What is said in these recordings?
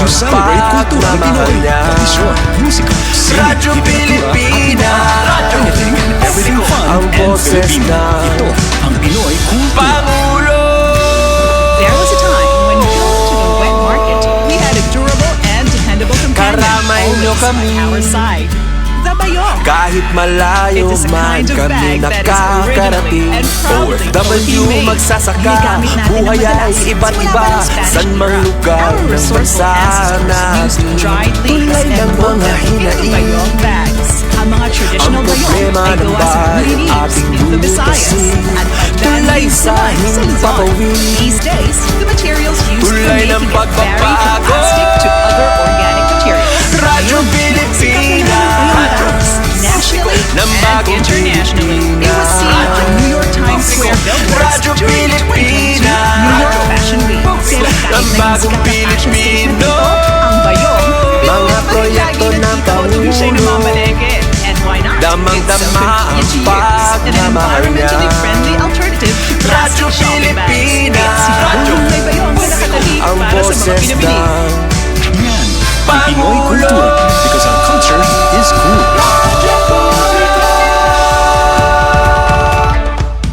To celebrate kultura na Pinoy, tradisyon, musika, sine, Radyo Pilipinas, anything and everything fun ang and boses Filipino. ng Ito ang Pinoy Kultura. Pangulo. There was a time when going to the wet market, we had a durable and dependable companion Karamay nyo always kami. by our side. The Bayong. Kahit malayo It is a man kind of kami bag that is nakakarating, originally and proudly OFW Philippine-made. magsasaka, Ginagamit natin buhay ng ay madalas iba't simula iba, pa ng Spanish san mang era. lugar Our ng resourceful bansa ancestors used dried leaves Tulay and ng rolled mga them into hinaing, Bayong bags. Ang mga traditional ang Bayong problema ay ng gawa sa bahay green leaves ating in the Visayas lutasin. at Tulay advanced sa naman sa Luzon. himpapawid, These days, the materials used for tulay ng making it vary from pagbabago. plastic to other organic materials. Radyo Pilipinas, Nationally ng and bagong internationally. It was seen on New York Times Square billboards Radyo during the 2022 New York Fashion Week. Kaya kahit ng naging bagong sikat na fashion statement Pilipino. ito, ang Bayong, Mga proyekto ng tuloy siya'y Pangulo. namamalengke. And why not? Damang-dama It's so ang convenient to use. An pagmamahal environmentally niya. friendly alternative to plastic Radyo shopping bags. Pilipinas, Kaya si May Bayong na nakatali ang para sa mga boses pinabili. ng Yan ang Pinoy Kultura because our culture is cool.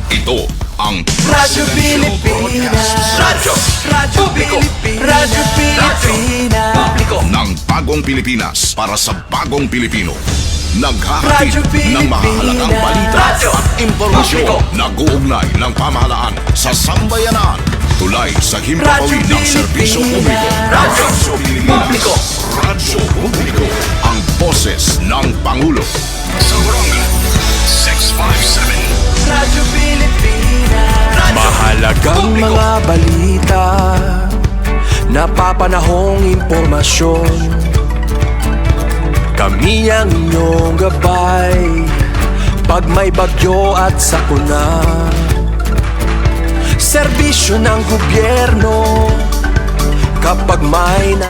Ito ang Radyo Pilipinas, Radyo Pilipinas, Radyo Pilipinas, ng bagong Pilipinas para sa bagong Pilipino. Radyo Naghahatid ng Pilipinas. mahahalagang balita Radyo at impormasyon. Nag-uugnay ng pamahalaan sa sambayanan. Tulay sa himpapawid ng serbisyo publiko. Radyo Pilipinas. Radyo Publiko. Ang boses ng Pangulo. Sa Barangay 657. Radyo Pilipinas. Mahalagang mga balita, napapanahong impormasyon. Kami ang inyong gabay pag may bagyo at sakuna. Serbisyo ng gobyerno kapag may na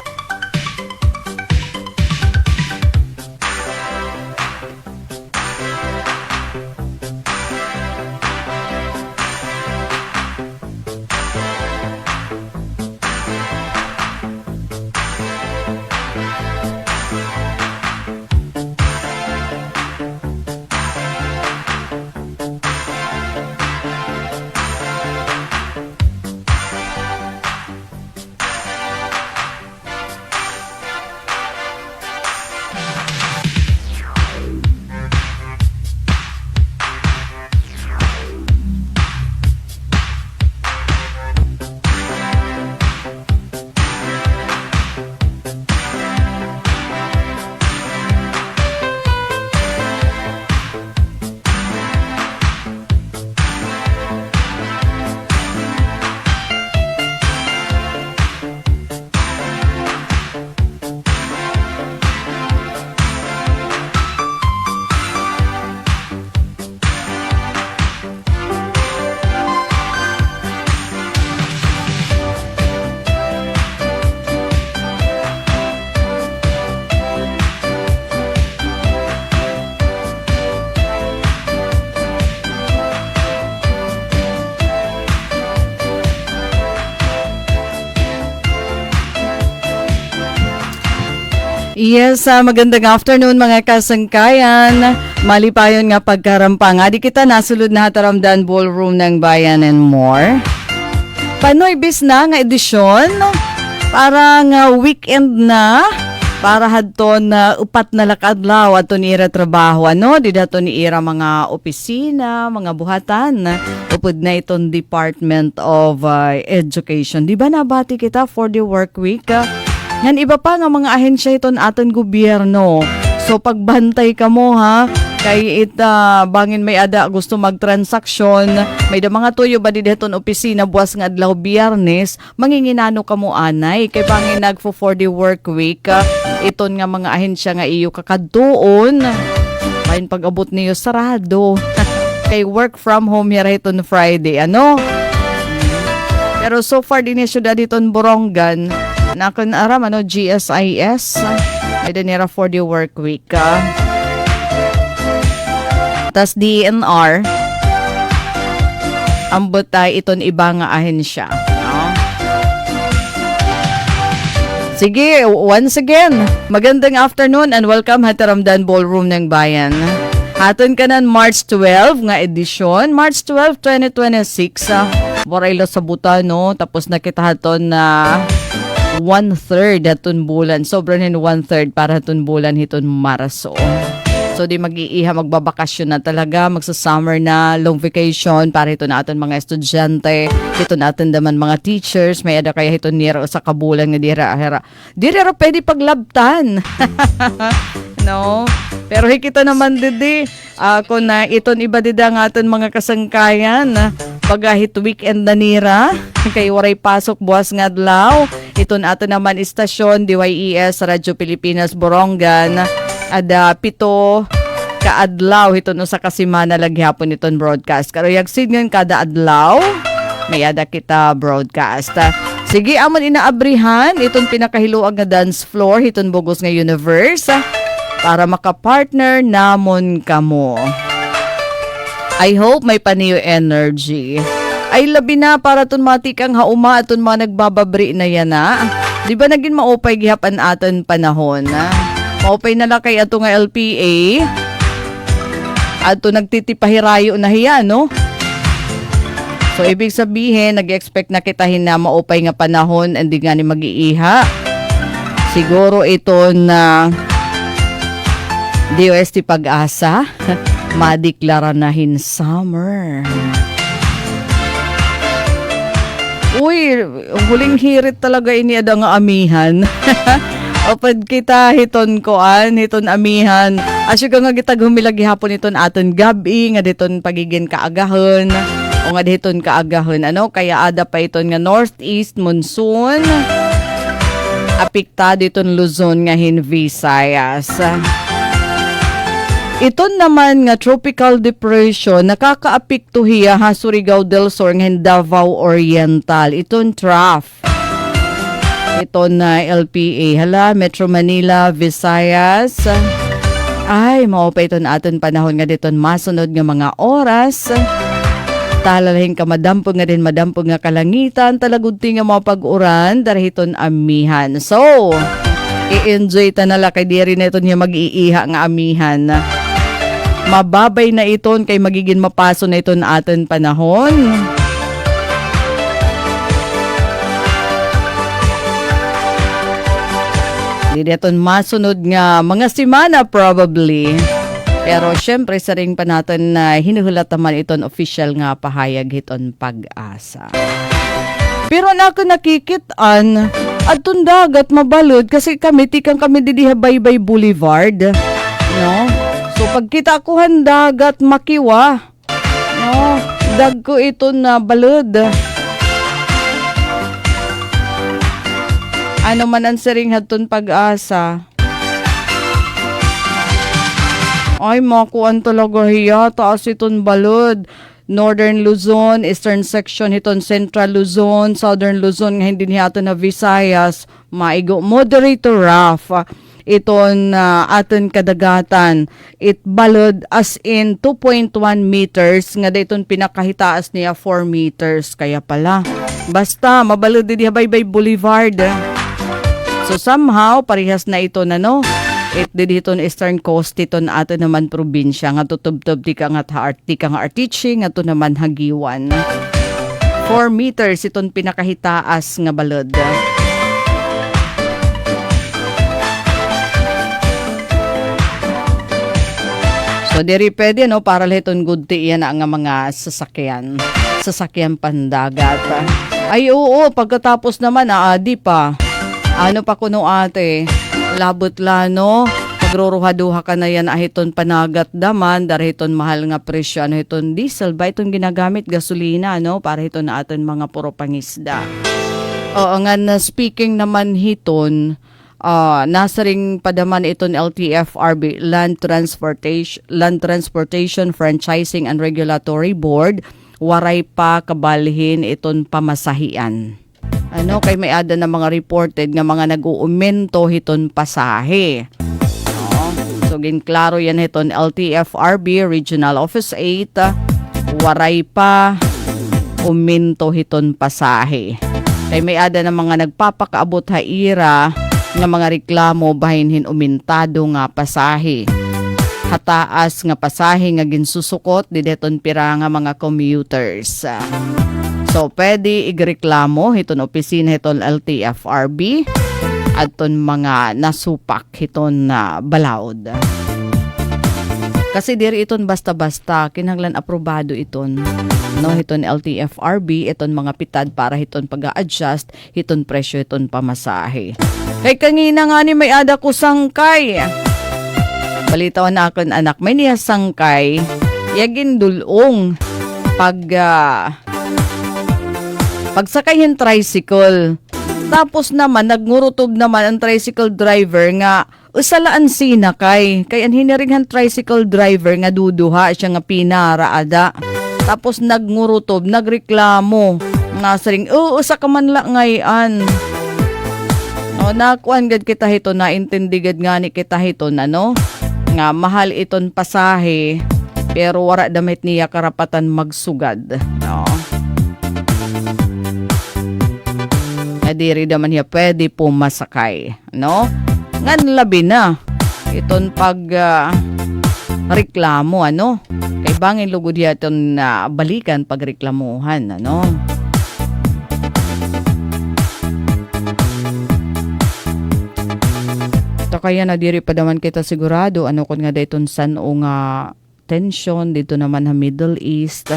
Yes, magandang afternoon mga kasangkayan. Malipayon nga pagkarampang. Adi kita nasulod na hataramdan ballroom ng Bayan and more. Panoy bis na nga edisyon. Parang weekend na. Para hadton na upat na lakadlaw at ni ira trabaho. Ano? Di dato ni ira mga opisina, mga buhatan. Upod na itong Department of Education. Di ba nabati kita for the work week? Yan iba pa nga mga ahensya iton aton gobyerno. So pagbantay ka mo ha, kay bangin may ada gusto magtransaksyon, may da mga tuyo ba dideton opisina buwas nga adlaw Biyernes, manginginano ka mo anay kay bangin nagfo for the work week. Iton nga mga ahensya nga iyo kakadtuon. Bahin pag-abot niyo sarado. Kay work from home hira iton Friday, ano? Pero so far din yung syudad iton Borongan. Nakon aram ano GSIS may danira for the work week tas DNR ambot tay iton iba nga ahensya no? Sige, once again, magandang afternoon and welcome ha Taramdan Ballroom ng Bayan. Haton ka ng March 12 nga edisyon, March 12, 2026. Waray sa buta, no? Tapos nakita haton na 1/3 haton bulan. Sobrang 1/3 para haton bulan hiton Marso. So di mag-iiha, magbabakasyon na talaga, magsa-summer na, long vacation para ito na aton mga estudyante, ito na aton naman mga teachers, may ada kaya ito nira sa kabulan nga dira pwede paglabtan. No? Pero hikita naman didi, kung na iton iba dida nga aton mga kasangkayan, pagahit weekend na nira, kay waray pasok buwas nga adlaw, ito na aton naman istasyon, DYES, Radyo Pilipinas, Borongan, ada pito kaadlaw ito no sa kasimana laghapon iton broadcast. Karo yagsid ngon kada adlaw may ada kita broadcast. Sige amon inaabrihan iton pinakahiluag nga dance floor iton bugos nga universe para makapartner namon kamo. I hope may paniyo energy. Ay labi na para ton matikang hauma aton mga nagbababri na yan na. Di ba naging maupay gihapan aton panahon na? Maupay na lang kay ato nga LPA. Ato nagtitipahirayo na hiya, no? So, ibig sabihin, nag-expect na kitahin na maupay nga panahon hindi nga ni mag-iiha. Siguro ito na DOST Pag-asa madeklara nahin summer. Uy, huling hirit talaga ini ada nga amihan. Opad kita hiton koan, hiton amihan. Asyo nga kita humilagi hapon iton aton gabi, nga diton pagiging kaagahon, o nga diton kaagahon. Ano, kaya ada pa iton nga northeast monsoon. Apektado iton Luzon nga hin Visayas. Iton naman nga tropical depression, nakakaapekto hiya ha Surigao del Sur nga Davao Oriental. Iton trough. Ito na LPA. Hala, Metro Manila, Visayas. Ay, maupay ito na aton panahon nga dito masunod nga mga oras. Talalahin ka madampo nga din, madampo nga kalangitan. Talagunti nga mga pag-uran. Darahiton amihan. So, i-enjoy ta nala kay diri na ito niya mag-iiha nga amihan. Mababay na iton kay magiging mapaso na ito na aton panahon. Direton masunod nga mga semana probably. Pero syempre sa ring pa natin na hinuhulat naman iton official nga pahayag hiton Pag-asa. Pero na ako nakikitaan adton dagat mabalod kasi kami tikang kami didiha Baybay Boulevard. No? So pagkita ko dagat makiwa. No? Dagko ito na balod. Ano man ang saring haton Pag-asa. Ay, makuan talaga hiya. Taas iton balod. Northern Luzon, Eastern section hiton Central Luzon, Southern Luzon nga hindi niya ato na Visayas. Maigo. Moderate to rough. Iton aton kadagatan. It balod as in 2.1 meters. Nga dayton pinakahitaas niya 4 meters. Kaya pala. Basta, mabalod diha Baybay Boulevard. So somehow, parehas na ito na no. It did hiton Eastern Coast, ito na ato naman probinsya. Nga tutub-tub di ka nga artichi, nga to naman hagiwan. 4 meters iton pinakahitaas nga balod. So diri pwede no, para hiton good iyan ang mga sasakyan. Sasakyan pandagat. Ay oo, pagkatapos naman di pa. Ano pa kuno ate, labot lano, pagruruha-duha ka na yan ahiton panagat daman, darahiton mahal nga presyo, ano hiton diesel, ba iton ginagamit gasolina, no, para hiton na aton mga puro pangisda. Oo nga na speaking naman hiton, nasa ring padaman iton LTFRB, Land Transportation Franchising and Regulatory Board, waray pa kabalhin iton pamasahian. Ano, kay may ada na mga reported nga mga nag-uumento hiton pasahe. So, ginklaro yan hiton LTFRB, Regional Office 8, waray pa uminto hiton pasahe. Kay may ada na mga nagpapakaabot haira nga mga reklamo bahinhin umintado nga pasahe. Hataas nga pasahe nga ginsusukot di deton pira nga mga commuters. So pwede igreklamo hiton opisina hiton LTFRB at ton mga nasupak hiton na balaod. Kasi diri iton basta-basta kinahanglan aprobado iton. No, hiton LTFRB iton mga pitad para hiton pag-a-adjust hiton presyo hiton pamasahe. Kay kanina nga ni may ada ko sangkay. Balitaw na akon anak may niya sangkay. Yagin dulong pagsakayin tricycle. Tapos naman, nagngurutog naman ang tricycle driver nga usalaan sinakay. Kaya hiniringhan tricycle driver nga duduha siya nga pinaraada. Tapos nagngurutog, nagreklamo. Nga saring, usa ka man lang ngayon. O, nakuan gad kita hito, naintindigad nga ni kita hito, ano? Nga mahal iton pasahe, pero wala damit niya karapatan magsugad. No? Diri naman niya pwede pumasakay, no? Ngan labi na iton reklamo, ano? Kay bangin lugod yaton na balikan pagreklamuhan, ano? Ito kaya na diri pa naman kita sigurado, ano kun nga dayton san o nga tension dito naman sa Middle East.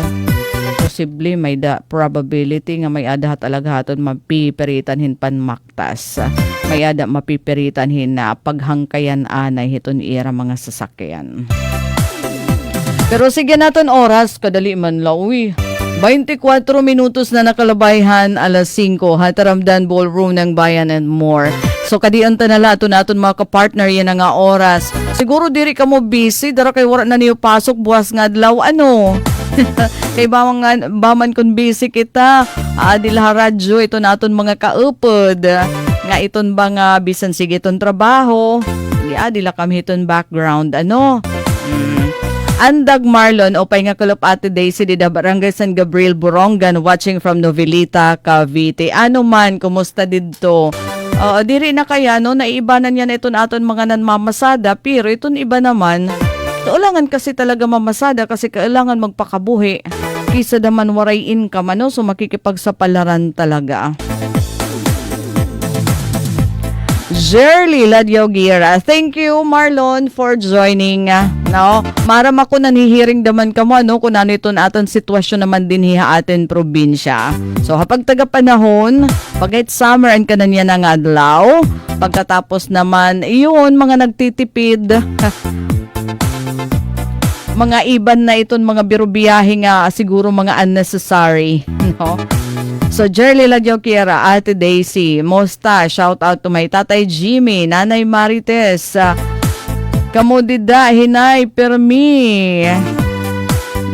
Posible may probability nga may ada talaghaton mapipiritan hin panmaktas. May ada mapipiritan hin na paghangkayan anay hiton ira mga sasakyan. Pero sige naton oras kadali man lawi. 24 minutos na nakalabayhan, alas 5, Hataramdan Ballroom ng Bayan and More. So kadian ta nala ato naton mga ka-partner yan nga oras. Siguro diri ka mo busy, dara kay wala na niyo pasok buwas nga adlaw, ano? Kay baman kun busy kita, adila radyo ito naton mga kaupod. Nga iton ba nga bisan sige iton trabaho, di adila kami iton background, ano? Andag Marlon, opay nga kulop ate Daisy di da Barangay San Gabriel, Borongan, watching from Novelita, Cavite. Ano man, kumusta dito? Diri na kaya, no, naibanan yan iton aton mga nanmamasada, pero iton iba naman, kailangan kasi talaga mamasada kasi kailangan magpakabuhi. Kisa naman waray income, ano, so makikipagsapalaran talaga. Jerly Ladyaw Gira. Thank you, Marlon, for joining. No? Maram ako nanihiring daman ka mo, ano, kung ano ito aton sitwasyon naman din hiha atin probinsya. So, kapag taga-panahon, pagkait summer and kananya ng adlaw, pagkatapos naman, iyon, mga nagtitipid, mga iban na iton, mga birubiyahe nga, siguro mga unnecessary. No? So, Jerly Ladyaw Kiera, Ate Daisy, Mosta, shout out to my Tatay Jimmy, Nanay Marites, Kamudida, Hinay, Permi,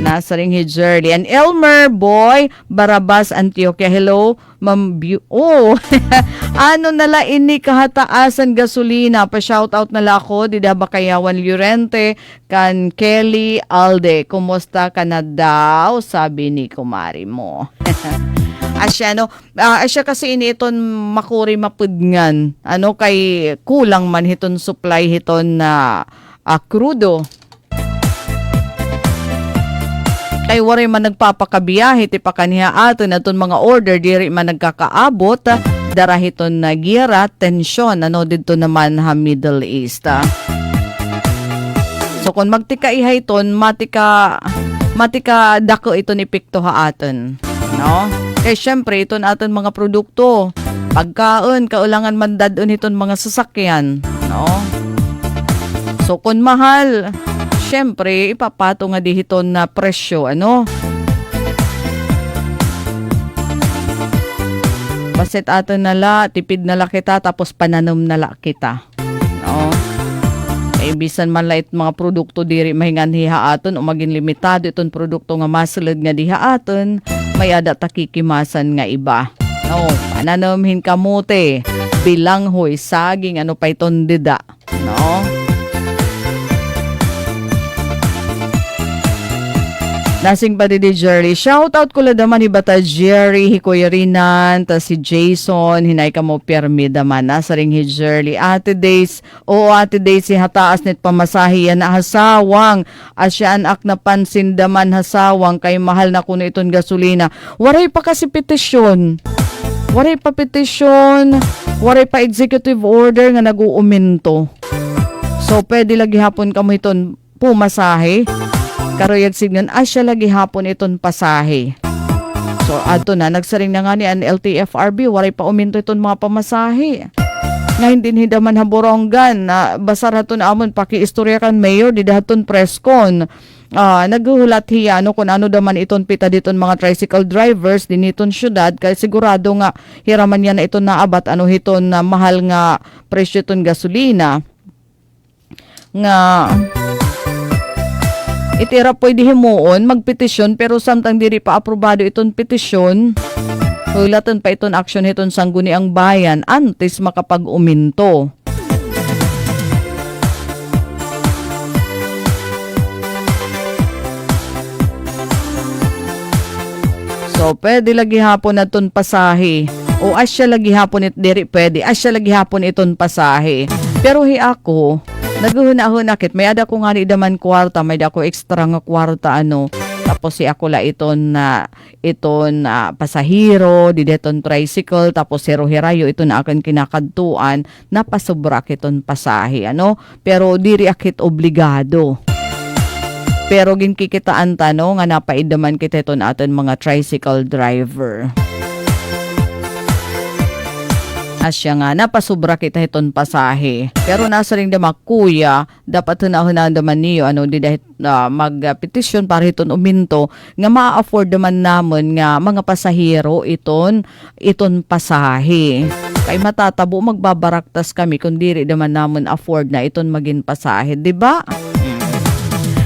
Nasaring Jerly, and Elmer, Boy, Barabas, Antioquia, hello, Ma'am ano nala ini kahataasan gasolina, pa-shout out nala ako, Dida Bakayawan Llorente, kan Kelly Alde, kumusta ka na daw, sabi ni kumari mo. Asya, no? Asya kasi ini iton makuri mapudngan. Ano, kay kulang man hiton supply hiton na krudo. Kay waray man nagpapakabiyahe ti pakaniha aton aton mga order diri man nagkakaabot dara hiton na gira tension, ano, dito naman ha Middle East. So kung magtika ihay ton matika dako ito ni pikto ha aton, no? Kaya syempre, ito natin mga produkto. Pagkaon, kaulangan mandadon iton mga sasakyan. No? So, kung mahal, syempre, ipapato nga dihiton na presyo. Ano? Basit aton nala, tipid nala kita, tapos pananom nala kita. No? Bisan man lait mga produkto diri mahingan hiha aton o maging limitado iton produkto nga masulod nga diha aton, may ada takikimasan nga iba. No, pananamhin kamote, bilanghoy, saging, ano pa iton dida. No? Nasing pa di Jerry. Shoutout ko lang naman iba ta Jerry, Hikoy Rinan, ta si Jason, hinay ka mo pirmi daman. Nasa ring hi Jerry. Ate Days, Ate Days, si hataas nit pamasahi yan na hasawang. Asya anak na pansin daman hasawang kay mahal na kuno iton gasolina. Waray pa kasi petisyon. Waray pa petisyon. Waray pa executive order nga nag-uuminto. So, pwede lagi hapon kamo iton pumasahe. Karoyag signan, asya lagi hapon iton pasahe. So, ato na, nagsaring na nga ni ang LTFRB, waray pa uminto iton mga pamasahe. Nga hindi hidaman haboronggan, na basar haton amon, paki-istorya kan mayor, di dahaton preskon. Naghuhulat hiya, kung ano daman iton pita diton mga tricycle drivers, din iton syudad, kaya sigurado nga, hiraman yan na iton naabat, hiton na mahal nga presyo iton gasolina. Nga itira pwede himuon magpetisyon pero samtang diri pa aprobado iton petisyon hulatan pa iton aksyon hiton sangguniang bayan antes makapag-uminto. So pwede lagi hapon naton pasahe o asya lagi hapon it diri pwede asya lagi hapon iton pasahe pero hi ako naguhuna-hunakit, may ada ko nga ni daman kwarta, may da ko extra nga kwarta tapos si ako la iton pasahero, dideton tricycle, tapos hero-herayo ito na akin kinakadtuan, napasubrak iton pasahe, pero diri akit obligado. Pero ginkikitaan nga napaidaman kita iton aton mga tricycle driver. Asya nga, napasubra kita iton pasahe. Pero nasa ring dama, kuya, dapat hunahunaan naman niyo, di dahil magpetisyon para iton uminto, nga ma-afford naman namon nga mga pasahero iton pasahe. Kay matatabo, magbabaraktas kami kung diri naman namon afford na iton maging pasahe, di ba?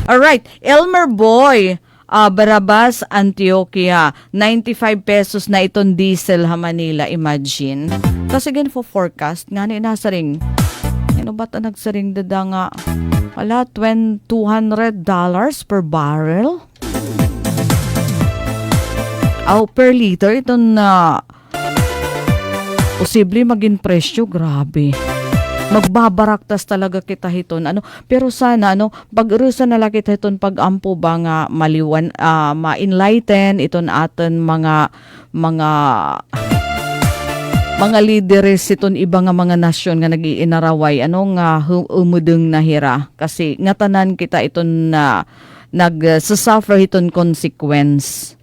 Alright, Elmer Boy, Barabas, Antioquia, 95 pesos na iton diesel ha Manila, imagine. Kasi again for forecast, nga ni nasaring, ba't nagsaring dada nga, $200 per barrel? Per liter, ito na, posible maging presyo, grabe. Magbabaraktas talaga kita hiton pero sana pag-urusan na lang kita hiton pag-ampo ba nga maliwan ma-enlighten iton aton mga leaders iton iba nga mga nasyon nga nag-iinaraway nga umudeng nahira kasi nga tanan kita iton na nag-suffer iton consequence.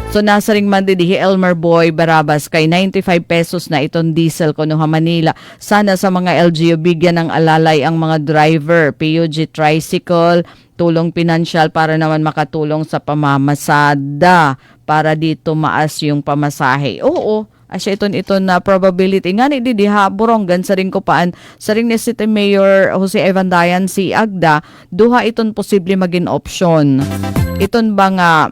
So nasa ring man dihi Elmer Boy Barabas kay 95 pesos na iton diesel kuno ha Manila. Sana sa mga LGU bigyan ng alalay ang mga driver, PUG tricycle, tulong pinansyal para naman makatulong sa pamamasada para dito maas yung pamasahe. Oo, asya iton na probability nga ni diha Borongan sa ring kupaan sa ring ni City Mayor Jose Evandayan si Agda duha iton posible maging option. Iton ba nga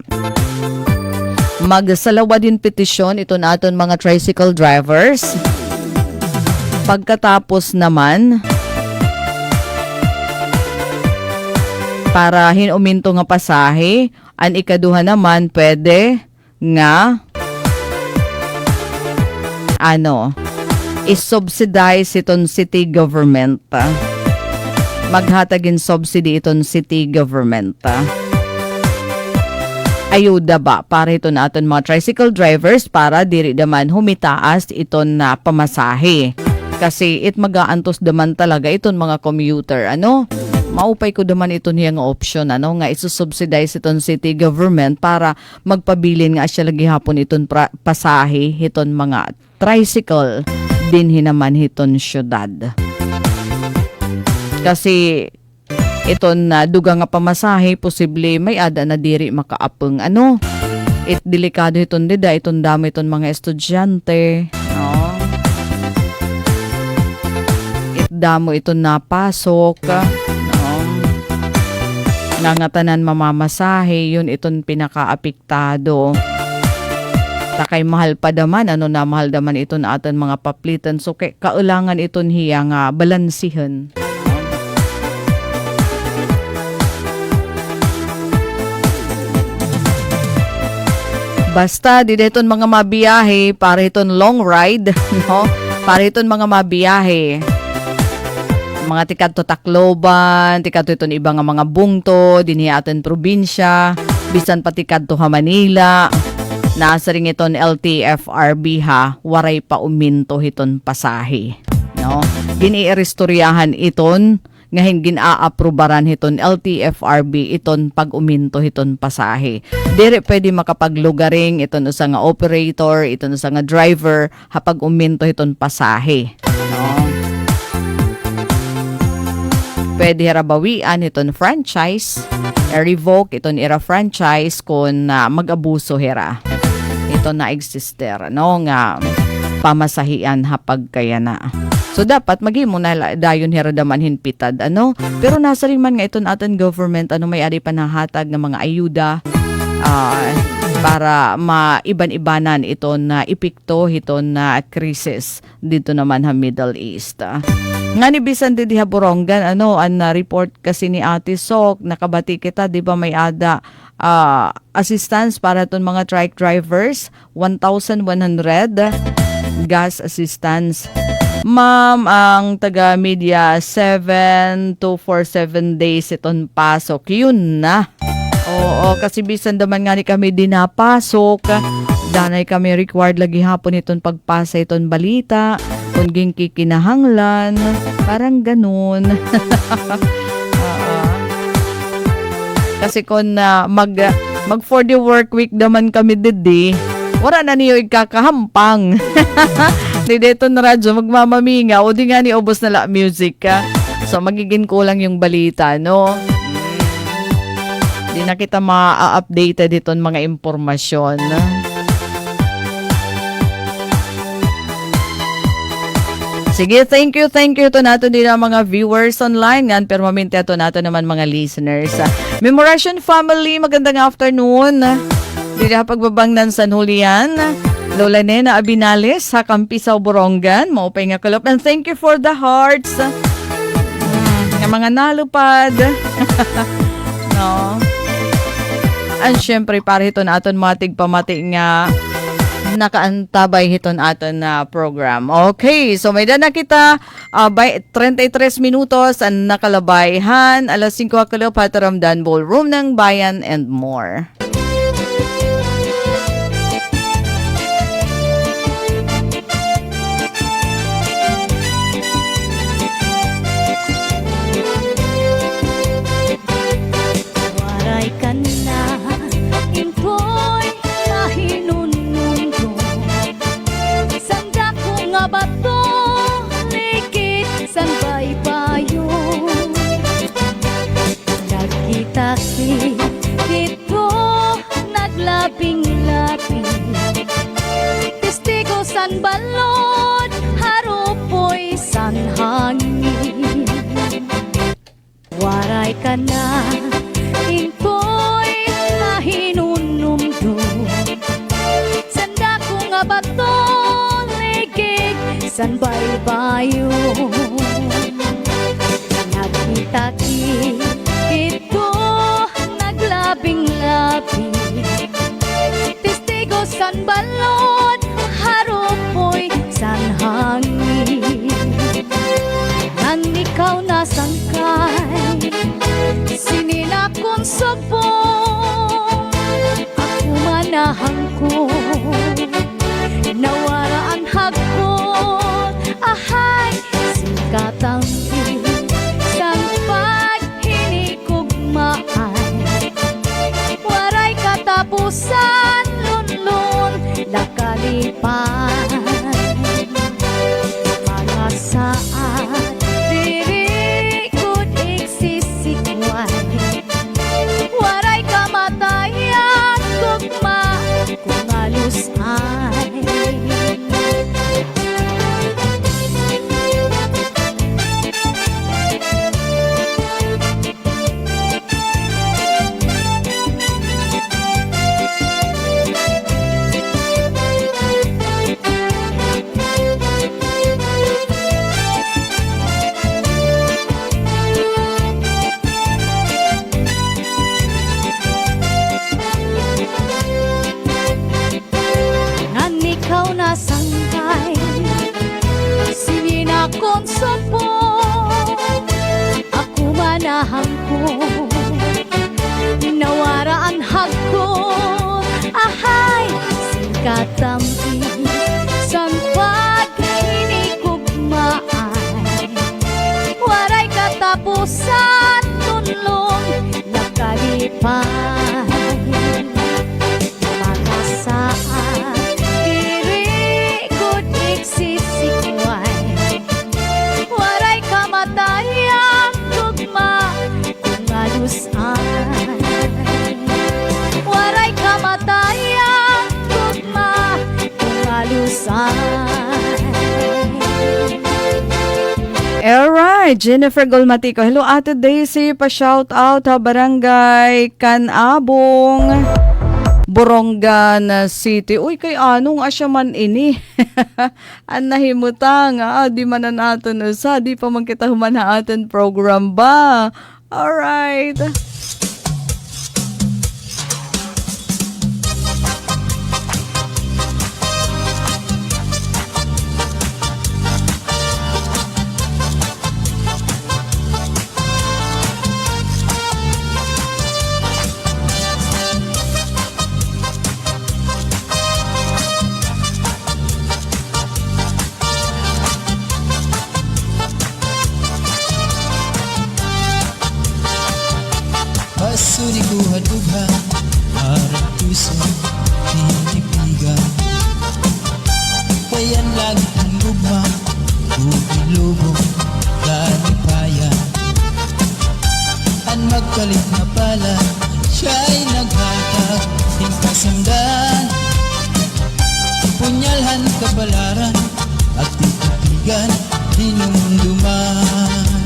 magsalawa din petisyon ito naton mga tricycle drivers. Pagkatapos naman para hinuminto nga pasahe, an ikaduha naman pwede nga is-subsidize iton city government. Maghatagin subsidy iton city government. Ayuda ba para ito natin mga tricycle drivers para diri daman humitaas iton na pamasahe. Kasi magaantos daman talaga iton mga commuter. Maupay ko daman iton hiyang option nga isusubsidize iton city government para magpabilin nga siya lagi hapon iton pasahe iton mga tricycle din hinaman iton syudad. Kasi iton na duga nga pamasahe posible may ada na diri makaapeng delikado iton dida iton dami iton mga estudyante itdamo iton napasok ngangatanan mamamasahe yun iton pinakaapektado takay mahal pa daman mahal daman iton aton mga paplitan so kaulangan iton hiya nga balansihan. Basta, di deton mga mabiyahe, para iton long ride, no? Para iton mga mabiyahe. Mga tikad to Tacloban, tikad to iton iba nga mga bungto, dinhi aton probinsya, bisan pati kadto ha Manila. Nasa ring iton LTFRB ha, waray pa uminto hiton pasahe. No? Giniirestoryahan iton, ngayon gina-aprobaran hiton LTFRB iton pag uminto hiton pasahe. Dire pwede makapaglugaring iton usa nga operator, iton usa nga driver hapag uminto hiton pasahe. No? Pwede harabawian iton franchise, revoke iton ira franchise kung mag-abuso hera. Ito na exister, no, nga pamasahian hapag kaya na. So dapat maghimo na dayon hiradaman hinpitad, ano? Pero nasa rin man nga iton aton government, ano, may ari panahatag ng mga ayuda para maiban-ibanan iton na epekto hiton na krisis dito naman ha Middle East. Nga ni bisan di Borongan, ano, an report kasi ni Ate Sok, nakabati kita, di ba may ada assistance para ton mga truck drivers, 1,100 gas assistance. Ma'am, ang taga-media, 7 to 7 days iton pasok. Yun na. Oo, kasi bisan daman nga ni kami dinapasok. Danay kami required lagi hapon iton pagpasa iton balita. Kung kikinahanglan. Parang ganun. Kasi kung mag for the work week naman kami didi, wala na niyo ikakahampang. Di dito na radyo, magmamaminga, o di nga ni ubos na la music ka. So, magiging kulang yung balita, no? Di na kita ma-updated dito mga impormasyon. Sige, thank you to nato din ang mga viewers online yan, pero maminti ato nato naman mga listeners. Memoration family, magandang afternoon. Di na pagbabangnan San Julian. Lola Nena Abinales sa Campisaw, Borongan. Maupay nga kalop. And thank you for the hearts. Nga mga nalupad. No. And syempre, para ito na aton matig pamati nga nakaantabay hiton aton na program. Okay, so may dana kita by 33 minutos ang nakalabayhan. Alas 5 kalo Pataramdan Ballroom ng Bayan and more. Waray ka na, impoy kahinunong ko. Sanda ko nga ba to, likit san baybayo. Nagkita-kit dito, naglabing-labing. Testigo san balon, harupoy san hangin. Waray ka na, impoy kahinunumdo. Sanda ko nga ba to, ligig san baybayo. Nagkita-kit ito, naglabing-labing. Testigo san balon, harupoy san hangin. Nang ikaw nasangkay, sininakon sabong. Ako manahang ko, nawara ang hagkot. Ahay, sikatang sang paghinikugmaan. Waray katapusan, lunlun, nakalipan. Mga saan, diri good iksisikwan. Waray kamatayan, tugma, kung alusan. katapusan tunlong nakalipay. Makasaan diri gud iksisikway, waray kamatayang tugma kung alusan. Waray kamatayang tugma kung alusan. Alright, Jennifer Golmatico. Hello, Ate Daisy. Pa-shout out ha, Barangay Canabong, Borongan City. Uy, kay anong asya man ini? Ang nahimutang, di manan aton usa. Di pa man kita human ha aton program ba? Alright. Basuri ko hadughan, harap puso, tinipigan. Kayan lagi ang gugma, bubulubong, kalipayan. Ang magkalit na pala, siya'y naghatag, hingkasamdan. Punyalhan kabalaran, at titipigan, hinumduman.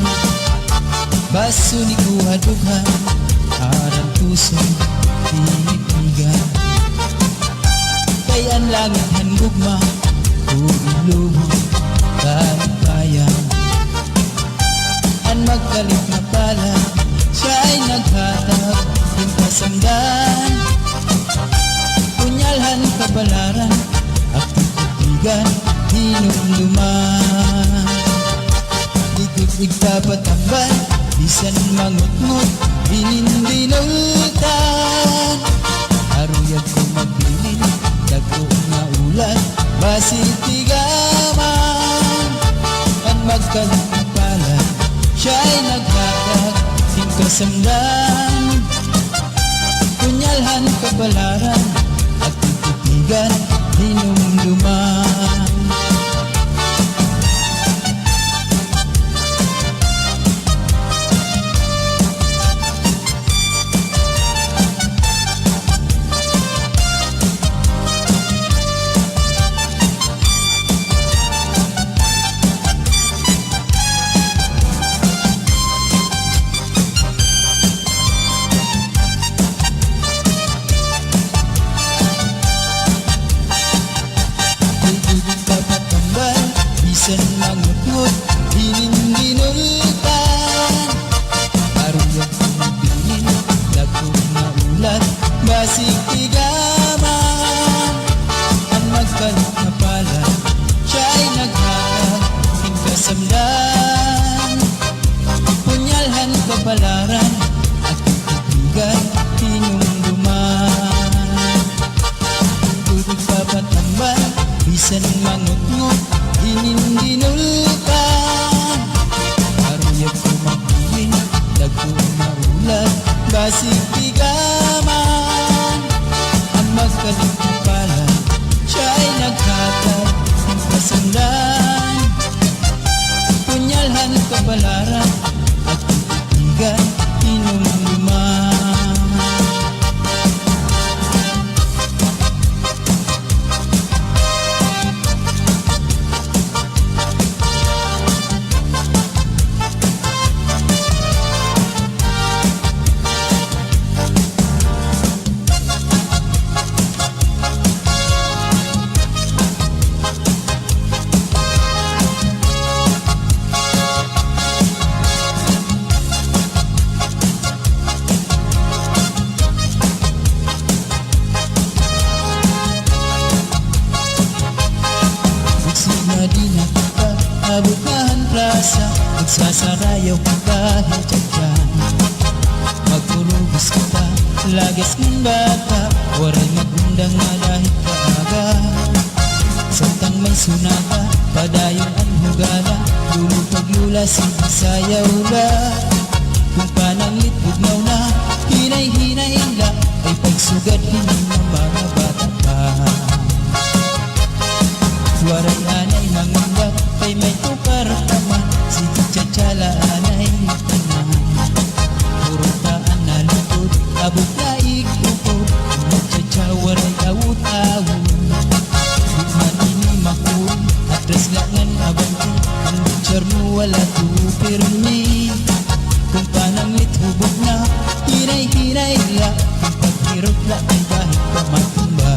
Basuri ko hadughan, harang puso, tinipigan. Kayan langit han gugma, uilubong, kalipayan. Ang magkalit na pala, siya'y naghatag, hingkasamdan. Punyalhan kabalaran, at titipigan, hinumduman. Ikot-ig dapat tambal, bisan mangut-ngut, hinindinultan. Aruyag ko magbilin, dagko nga ulan, basitigaman. Ang magkalit na pala, siya'y naghatag, hingkasamdan. Punyalhan kabalaran, at titipigan, hinumduman. Bisan mangut-ngut, hinindinultan. Aruyag ko magbilin, dagko nga ulat, basitigaman. Ang magkalit na pala, siya'y naghatag, hingkasamdan. Punyalhan kabalaran, at titipigan, hinumduman. Tutug papatambal, bisan mangut-ngut, hinindinultan. Aruyag ko magbilin, dagko nga ulat, basitigaman. Ang magkalit na pala, siya'y naghatag, hingkasamdan. Punyalhan kabalaran, at titipigan, hinumduman. Abukahan plaza, magsasarayaw ka kahit dyan. Magpurubos kita, lagas ng bata, waray magundang malahit ka aga. Santang may sunata, padayon ang hugala, lulupag lula, sayaw la. sugad hindi ng mga bata pa. Waray anay mangundak kay may tukar taman, si Chanchala anay tanan. Purutaan na lukod, abot na ikukod, Chacha waray awut-awut. Bukman ini makun, atras langan abanti, ang butcher mo wala tupirmi. Kung panangit hubog na, hinay-hinay la, kung paghirot la ay kahit pamatumba.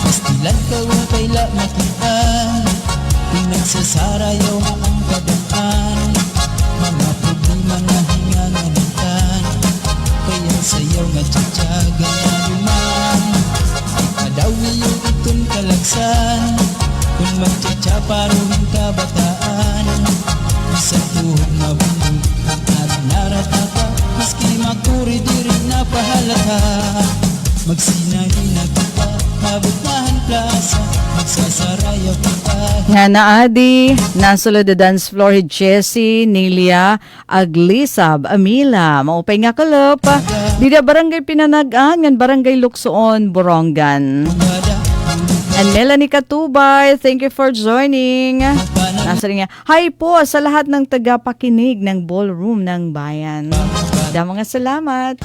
Pastilan ka upay la makita, kung nagsasarayaw nga ang kadaan. Mga problema nga hinganganitan, kaya sayaw nga tsatsaga na duman. Ipadaw niyo itong kalagsan, kung magtsatsaparuhin ka bataan. Isang tuhod na bundok at naratata, maski makuri di rin napahalata. Magsinahin na kita, mabutahan plaza, magsasarayaw kita. Nga na Adi, nasulod the dance floor ni Jessie, Nelia, Aglisab, Amila, maupay nga kalop. Dida barangay Pinanagan, ngan barangay Luksoon, Borongan. And Melanie Katubay, thank you for joining. Nasa rin nga, hi po sa lahat ng tagapakinig ng ballroom ng bayan. Mga salamat.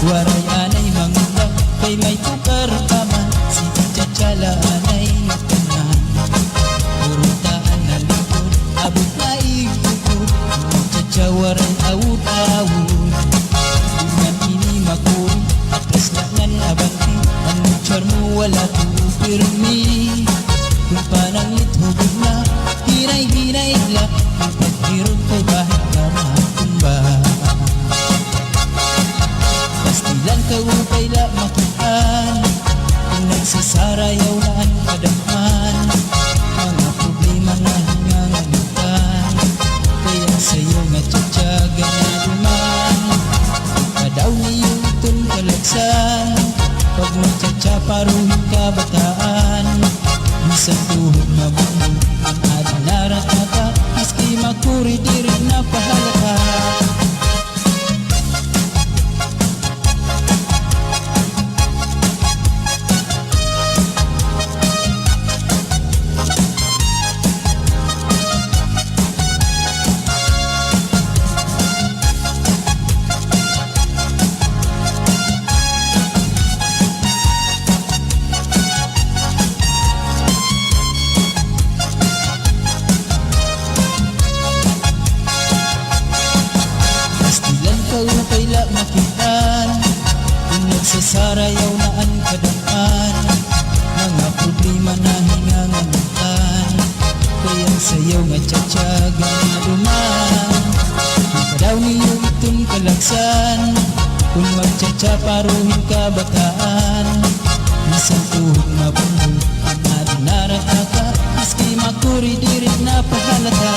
Waray anay mangundak kay may tukar taman, si Chanchala anay tanan. Purutaan na likod, abot na ikukod, Chacha waray awut-awut. Bukman ini makun, atras langan abanti, ang butcher mo wala tupirmi. Kung panangit hubog na, hinay-hinay la, kung paghirot kay bahit ka matumba. Pastilan ka upay la makitaan, kung nagsasarayaw na ang kadamhan. Mga problema na hinganganitan, kaya sa'yo nga tsatsaga na duman. Ipadaw niyo itong kalagsan, pag magtsatsaparuhin ka bataan. Isang tuhod na bundok ang ating naratata, maski makuri di rin napahalata. Upay la makitaan, kung nagsasarayaw na ang kadampan. Mga problema na hinganganitan, kaya sayaw nga tsatsaga na duman. Ipadaw niyo itong kalagsan, kung magtsatsaparuhin ka bataan. Isang tuhod na bundok ang ating naratata, maski makuri di rin napahalata.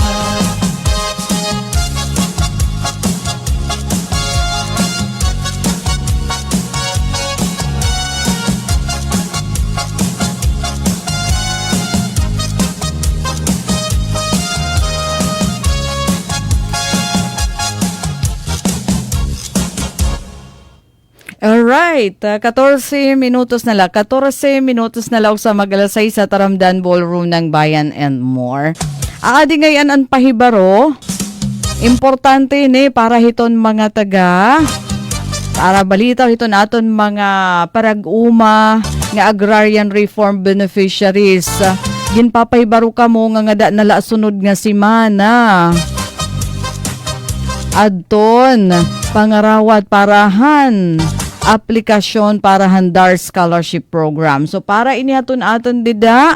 Alright, 14 minutos na lang. 14 minutos na lang sa magalasay sa Taramdan Ballroom ng Bayan and more. Aadi ngayon ang pahibaro. Importante ni para hiton mga taga. Para balitaw hiton aton mga parag-uma nga agrarian reform beneficiaries. Ginpapahibaro ka mo nga da nala sunod nga simana. Adton, pangarawat parahan. Aplikasyon para handar scholarship program. So para inihaton aton dida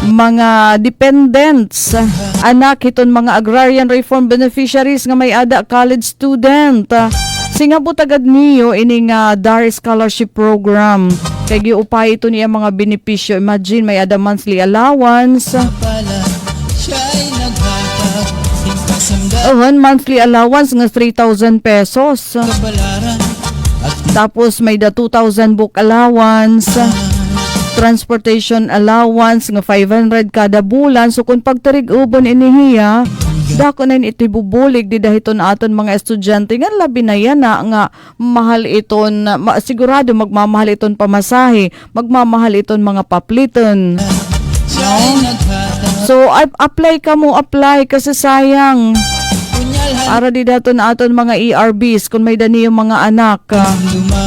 mga dependents, anak hiton mga agrarian reform beneficiaries nga may ada college student. Singa po tagad niyo ini nga DAR scholarship program. Kay giupay ito niya mga benepisyo. Imagine may ada monthly allowance. Siya'y naghatag, impasangga, Monthly allowance nga 3,000 pesos. kabalaran, at Tapos may da 2,000 book allowance, transportation allowance nga 500 kada bulan. So kung pagtarig-ubon inihiya, Dako na iti bubulig di dahiton aton mga estudyante nga labi na yan na nga mahal iton sigurado magmamahal iton pamasahe, magmamahal iton mga papliton. Siya'y naghatag So apply ka mo, apply kasi sayang. Punyalhan Para di daton aton mga ERBs kung may dani yung mga anak.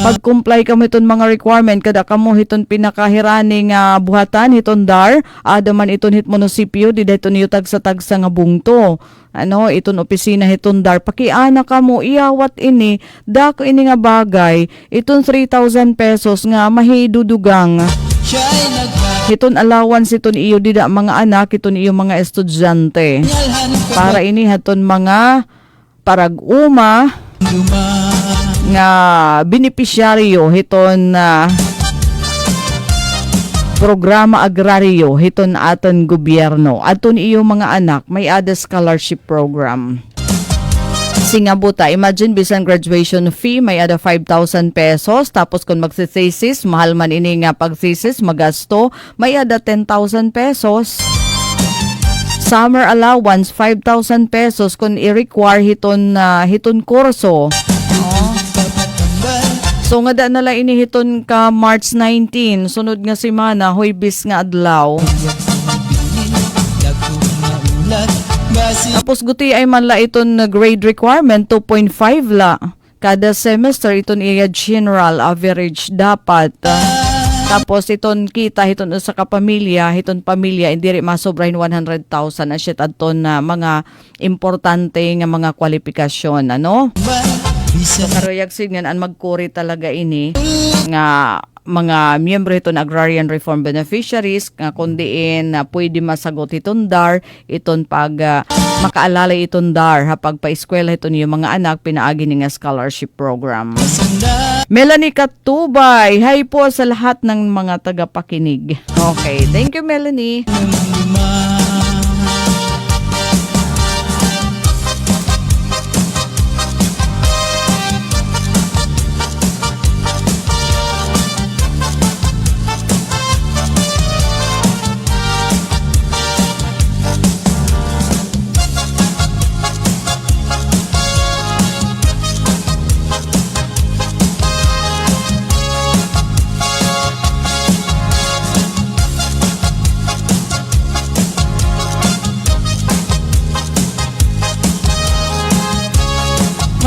Pag-comply ka mo iton mga requirement kada ka mo hiton pinakahirani nga buhatan hiton DAR, adaman iton hit munisipyo di daton yutag sa tagsa nga bungto. Ano, iton opisina hiton DAR, pakiana ka mo, iyawat ini, dako ini nga bagay, iton 3,000 pesos nga mahidudugang. Siya'y naghatag Hiton allowance iton iyo dida mga anak, iton iyo mga estudyante. Punyalhan ka Para ini haton mga parag-uma nga benepisyaryo hiton programa agraryo hiton aton gobyerno. Aton iyo mga anak may ada scholarship program. Singabuta, imagine bisan graduation fee may ada 5,000 pesos, tapos kung magsithesis, mahal man ini nga pagthesis, magasto, may ada 10,000 pesos. Summer allowance 5,000 pesos kung i-require hiton kurso. So nga da nala ini hiton ka March 19, sunod nga semana Huwebes nga adlaw. Dagko nga ulat Basi Tapos guti ay man la iton grade requirement 2.5 la. Kada semester iton iya general average dapat. Tapos iton kita hiton sa kapamilya, hiton pamilya indiri masobrahin 100,000 na shit adton na mga importante nga mga kwalifikasyon ano. Bisa Karuyag signan an magkuri talaga ini nga mga miyembro iton agrarian reform beneficiaries nga kundiin na pwede masagot iton DAR iton pag makaalalay iton DAR ha pagpa-eskwela iton yung mga anak pinaagi ni nga scholarship program. sanda Melanie Katubay, hi po sa lahat ng mga tagapakinig. Okay, thank you Melanie.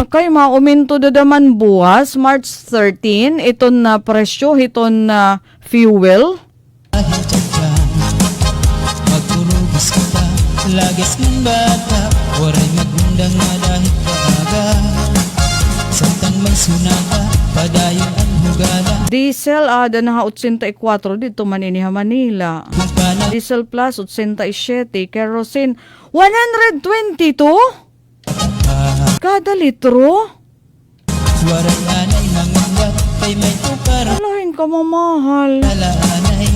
Kay mauminto dadaman buwas March 13 iton na presyo hiton na fuel. Dahil dyan magpurugis ka pa Lagas ng bata Waray magundang na dahil kaaga Samtang may sunaka Padayon ang hugala Diesel ada na 84 dito man iniha Manila. Kung paano Diesel plus 87, kerosene 122 kada litro. Waray anay nanganggap Kay may tukar Alahin ka mamahal. Alaanay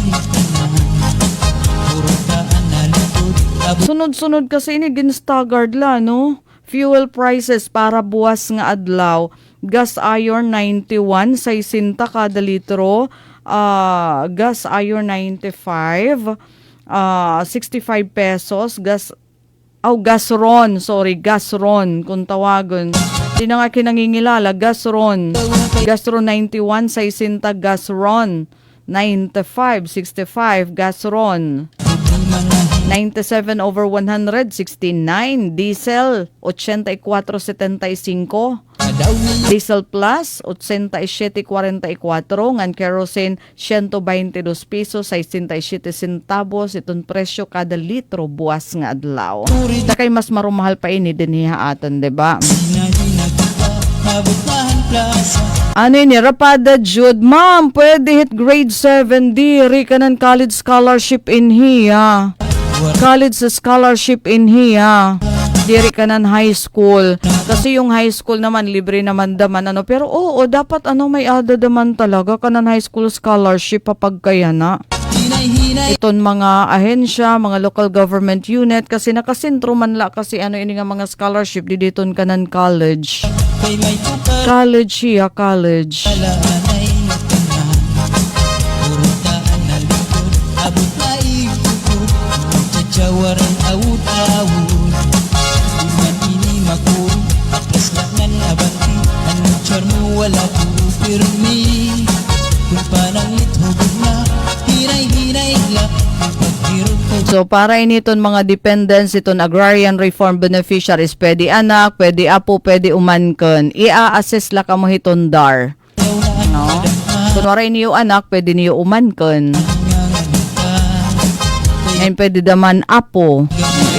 Puro kaan na lupot Abot Sunod-sunod kasi ini ginstagard la no. Fuel prices para buwas nga adlaw. Gas iron 91 60 kada litro. Gas iron 95 65 pesos. Gasron kung tawagon. Di na nga kinangingilala, Gasron 91 60 Gasron 95 65 Gasron 97 over 100 69 Diesel 84.75 Daw niya Diesel Plus 87.44 ngan kerosene 122 pesos 67 centavos itong presyo kada litro buwas nga adlaw. Takay mas marumahal pa ini dinhiha aton, diba? Sinahinag ka Abot na ang plaza Ano ini Rapada Jude, ma'am, pwede hit grade 7 diri ka ng college scholarship in here. College scholarship in here. Diri ka ng high school. Kasi yung high school naman, libre naman daman. Ano. Pero oo, dapat may ada daman talaga ka ng high school scholarship kapag kaya na. Hinay-hinay Iton mga ahensya, mga local government unit. Kasi nakasentro man la kasi ini nga mga scholarship. Diditon ka ng college. Kay may tukar College siya, college. Alaanay tanan Puro kaan na lupot Abot na ikukot Tsatsawaran awut-awut para initon mga dependents iton agrarian reform beneficiaries, pwede anak, pwede apo, pwede umankon. Ia-assess la kamo hiton dar. No? Kunwari niyo anak, pwede niyo umankon. Ngayon pwede daman apo.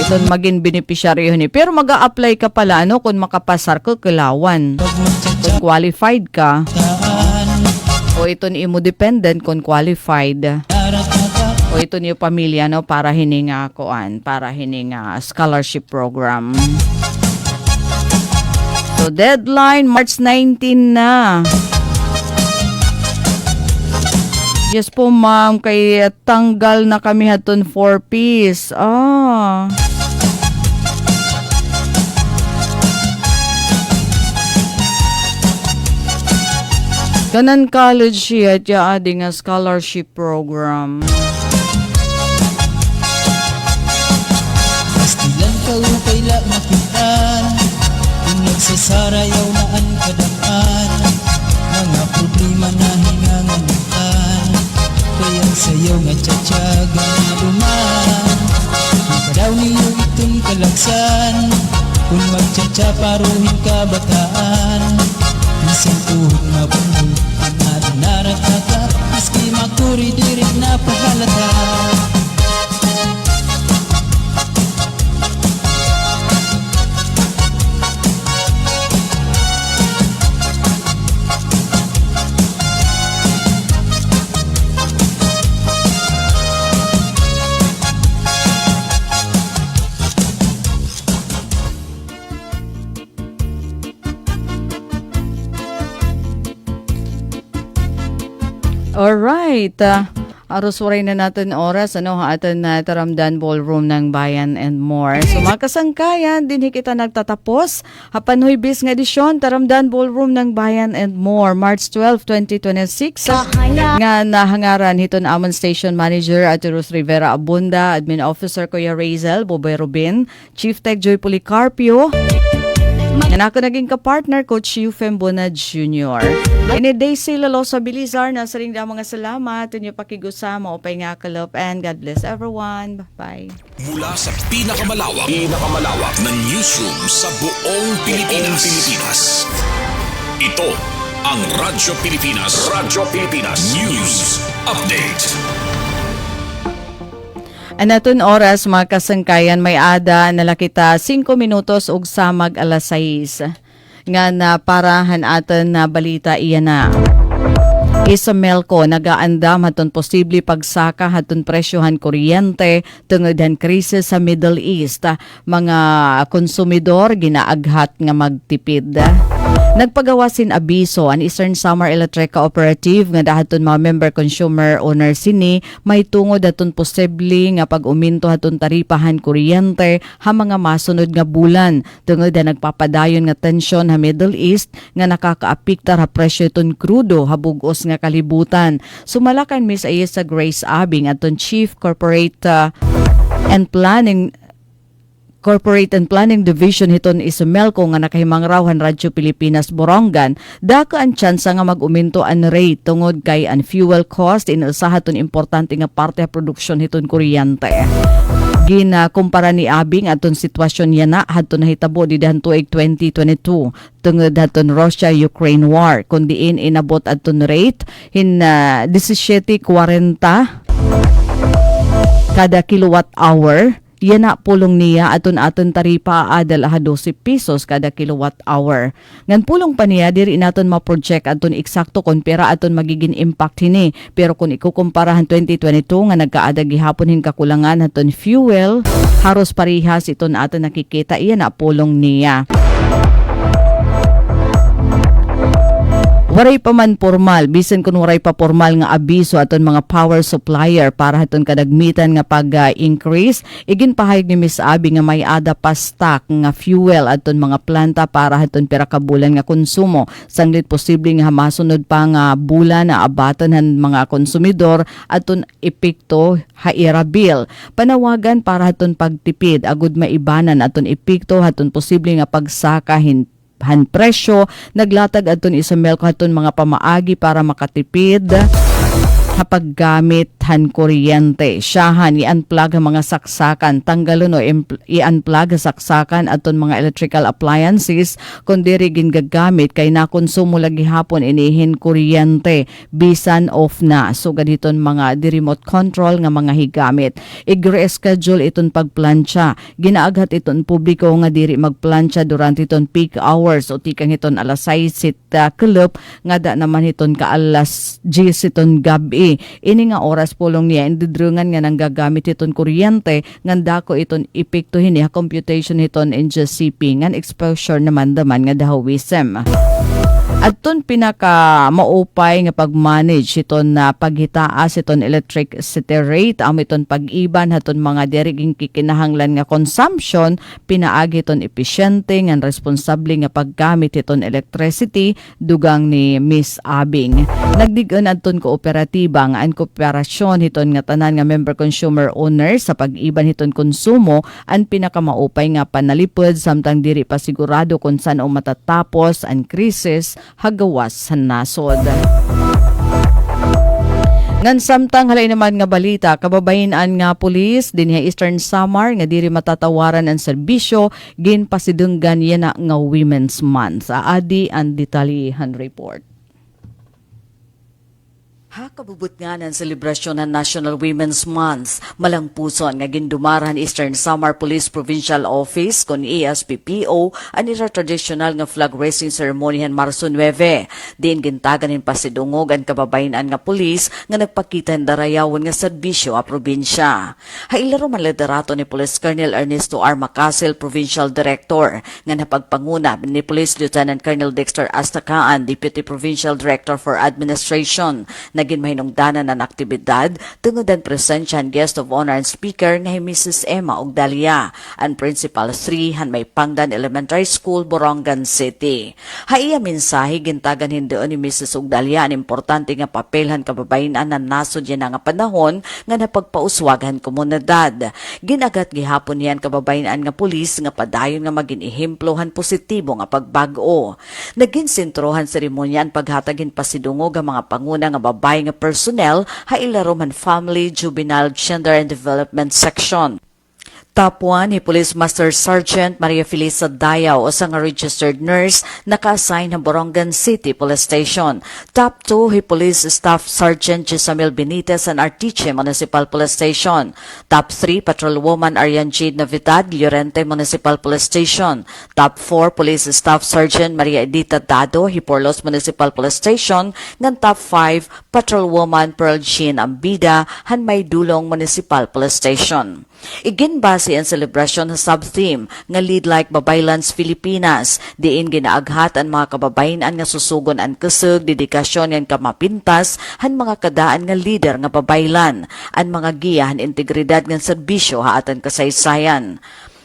Iton maging beneficiary ni. Pero mag-a-apply ka pala ano kung makapasar ko kilawan. Kung qualified ka. O ito ni imo dependent kung qualified. O ito niyo pamilya no para hininga koan, para hininga scholarship program. So deadline March 19 na. Yes po ma'am, kay tanggal na kami haton 4 piece. Kanan college siya at adding a scholarship program. Pastilan ka upay la makitaan kung nagsasarayaw na ang kadaan mga problema na hingangamutan kaya sayaw nga tsatsaga na duman daw niyo itong kalagsan kung magtsatsa paruhin ka bataan isang tuhod mabuno ang ating narakata maski makuri dirit na pahalata. Alright. Aros waray na natin oras atin na taramdan ballroom ng Bayan and More. So mga kasangkayan, din kita nagtatapos. Hapanhoy bis nga edisyon, taramdan ballroom ng Bayan and More, March 12, 2026. Nga nahangaran hiton amon station manager at Ruth Rivera Abunda, admin officer Kuya Razel, Boboy Rubin, Chief Tech Joy Policarpio, yan ako naging kapartner, Coach Eufem Bonad Jr. Ini Daisy Lalosa Bilizar, nasa ring mga salamat, inyo pakigusama, upay nga kalop, and God bless everyone. Bye. Mula sa pinakamalawak na newsroom sa buong Pilipinas. Ito ang Radyo Pilipinas. News Update. Anaton oras mga kasangkayan, may ada nalakita 5 minutos ug samag alas 6. Nga na parahan aton na balita iyan na. Isamelco nagaandam haton posible pagsaka haton presyohan kuryente tungod han krisis sa Middle East. Mga konsumidor ginaaghat nga magtipid. Nagpagawasin abiso ang Eastern Samar Electric Cooperative nga dahaton mga member consumer owner sini may tungod haton posible nga pag-uminto haton taripahan kuryente ha mga masunod nga bulan tungod na nagpapadayon nga tensyon ha Middle East nga nakakaapiktar ha presyo ton krudo ha bugos nga kalibutan. Sumalakan Miss Ayesa Grace Abing aton Chief Corporate and Planning Division hiton Isumelco nga nakahimangrawan Radyo Pilipinas Borongan, dako ang tsansa nga mag-uminto ang rate tungod kay ang fuel cost inusaha ton importante nga parte sa produksyon hiton kuryente. Gina kumpara ni Abing aton sitwasyon yana hadto nahitabo didahan tuig 2022 tungod haton Russia-Ukraine war kun diin inabot aton rate hin 17.40 kada kilowatt hour. Yan na pulong niya aton taripa adal ha 12 pesos kada kilowatt hour. Ngan pulong pa niya diri naton ma-project aton eksakto kon pera aton magiging impact hini. Pero kung ikukumparahan 2022 nga nagkaada gihapon hin kakulangan aton fuel, haros parihas iton aton nakikita iyan na pulong niya. Waray pa man formal, bisan kun waray pa formal nga abiso aton mga power supplier para haton kadagmitan nga pag-increase, igin pahayag ni Miss Abi nga may ada pa stock nga fuel aton mga planta para haton pira ka bulan nga konsumo. Sanglit posible nga masunod pa nga bulan na abatan han mga konsumidor aton epekto haira bill. Panawagan para haton pagtipid agud maibanan aton epekto haton posible nga pagsaka han presyo, naglatag aton Isumelco haton mga pamaagi para makatipid paggamit han kuryente. Siyahan i-unplug ang mga saksakan, tanggalon o i-unplug saksakan aton mga electrical appliances kung diri gingagamit kay nakonsumo lagi hapon inihin kuryente bisan off na. So ganiton mga di remote control nga mga higamit. I-reschedule iton pagplansya. Ginaaghat iton publiko nga diri magplansya durante iton peak hours o tikang iton alas 6 kulop nga da naman iton ka alas 10 iton gabi. Ini nga oras pulong niya indidrungan nga nang gagamit iton kuryente nganda ko iton epektuhin niya computation iton in GCP ngan exposure naman daman nga dahawisem. Adton pinaka maupay nga pag-manage iton na paghitaas iton electricity rate am iton pag-iban haton mga diriging kikinahanglan nga consumption pinaagi iton epesyente nga responsable nga paggamit iton electricity dugang ni Miss Abing. Nagdig-on adton kooperatiba nga an kooperasyon iton nga tanan nga member consumer owner sa pag-iban iton konsumo ang pinaka maupay nga panalipod samtang diri pa sigurado kung saan o matatapos ang krisis hagawas sa nasod. Ngan samtang halay naman nga balita, kababayan nga pulis dinhi Eastern Samar nga diri matatawaran ang serbisyo gin pasidunggan yana nga Women's Month. Adi ang detalyihan report. Kabubot nga ng selebrasyon ng National Women's Month, malang puson nga gindumaran Eastern Samar Police Provincial Office kon ESPPO ang ira traditional nga flag raising ceremony han Marso 9. Diin gintagan in pasidungog ang kababayan nga pulis nga nagpakita ng darayawon nga serbisyo a probinsya. Hailaro man liderato ni Police Colonel Ernesto R. Macasel, Provincial Director, nga napagpanguna ni Police Lieutenant Colonel Dexter Astakaan, Deputy Provincial Director for Administration. Naging mahinungdanan ng aktibidad tungod ang presensya and guest of honor and speaker nga Mrs. Emma Ogdalia, ang Principal 3 han may Pangdan Elementary School, Borongan City. Haiya mensahe gintagan hindoon ni Mrs. Ogdalia ang importante nga papel han kababayan na nasod yan nga panahon nga napagpauswagan komunidad. Ginagat gihapon yan kababayan nga pulis nga padayon nga maging ehemplo han positibo nga pagbago. Naging sentrohan seremonya ang paghatagin pasidungog ang mga panguna nga babae nga personnel hailaro man Family, Juvenile, Gender and Development Section. Top 1, ni Police Master Sergeant Maria Felisa Dayaw o sa nga registered nurse naka-assign ng Borongan City Police Station. Top 2, ni Police Staff Sergeant Jessamil Benitez and Artiche Municipal Police Station. Top 3, Patrolwoman Arian Jade Navidad, Llorente Municipal Police Station. Top 4, Police Staff Sergeant Maria Edita Dado, Hiporlos Municipal Police Station. Ngan Top 5, Patrolwoman Pearl Jean Ambida, Hanmay Dulong Municipal Police Station. Iginbase ang selebrasyon sa sub-theme nga Lead Like Babaylan's Filipinas. Diin ginaaghat ang mga kababayan nga susugon ang kusog, dedikasyon ng kamapintas, han mga kadaan nga leader nga babaylan, ang mga giya han integridad ng serbisyo haatan kasaysayan.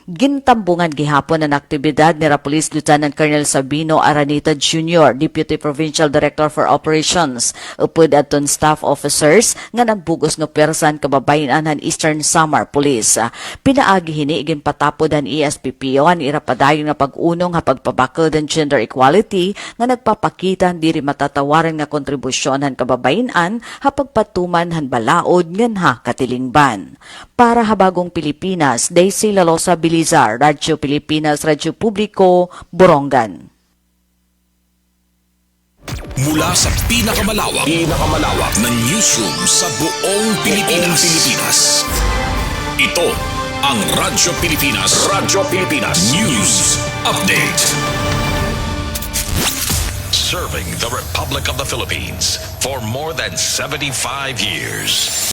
Gintambungan gihapon ang aktibidad ni Police Lieutenant Colonel Sabino Aranita Jr., Deputy Provincial Director for Operations, upod aton staff officers nga nagbugos nga persan kababayan han Eastern Samar Police. Pinaagi hini igin patapod ang ESPPO ang irapadayon nga pag-unong nga pagpabakod ang gender equality nga nagpapakita diri matatawaran nga kontribusyon han kababayan ha pagpatuman han balaod ngan ha katilingban. Para habagong Pilipinas, Daisy Lalosa Bilizar, Radyo Pilipinas, Radyo Publiko, Borongan. Mula sa pinakamalawak na newsroom sa buong Pilipinas. Ito ang Radyo Pilipinas. News Update. Serving the Republic of the Philippines for more than 75 years.